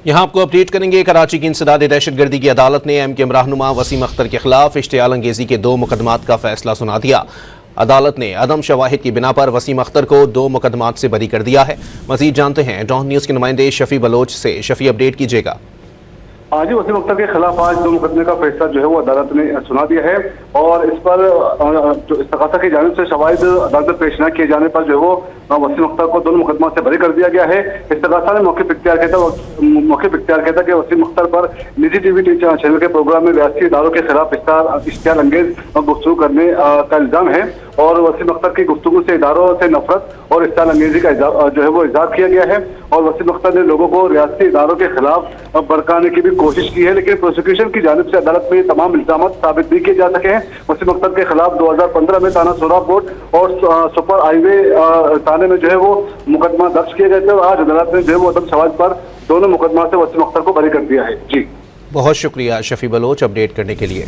यहाँ आपको अपडेट करेंगे। कराची की इंसदाद दहशतगर्दी की अदालत ने एमकेएम रहनुमा वसीम अख्तर के खिलाफ इश्तियाल अंगेजी के 2 मुकदमात का फैसला सुना दिया। अदालत ने अदम शवाहिद की बिना पर वसीम अख्तर को 2 मुकदमात से बरी कर दिया है। मजीद जानते हैं डॉन न्यूज़ के नुमाइंदे शफी बलोच से। शफी, अपडेट कीजिएगा। आज ही वसीम अख्तर के खिलाफ आज 2 मुकदमे का फैसला जो है वो अदालत ने सुना दिया है और इस पर जो इस्तगासा की जानिब से शवाहिद अदालत में पेश न किए जाने पर जो है वो वसीम अख्तर को 2 मुकदमा से बरी कर दिया गया है। इस्तगासा ने मौके पर इख्तियार किया था कि वसीम अख्तर पर निजी टीवी चैनल के प्रोग्राम में रियासती इदारों के खिलाफ इश्तियाल अंगेज गुफ्तगू करने का इल्जाम है और वसीम अख्तर की गुफ्तगू से इदारों से नफरत और इश्तियाल अंगेजी का जो है वो इज़हार किया गया है और वसीम अख्तर ने लोगों को रियासती इदारों के खिलाफ भड़काने की भी कोशिश की है, लेकिन प्रोसिक्यूशन की जानिब से अदालत में तमाम इल्जाम साबित नहीं किए जा सके हैं। वसीम अख्तर के खिलाफ 2015 में थाना सोराबकोट और सुपर हाईवे थाने में जो है वो मुकदमा दर्ज किए गए थे और आज अदालत ने जो है वो अदम शवाहिद पर दोनों मुकदमा से वसीम अख्तर को बरी कर दिया है। जी, बहुत शुक्रिया शफी बलोच अपडेट करने के लिए।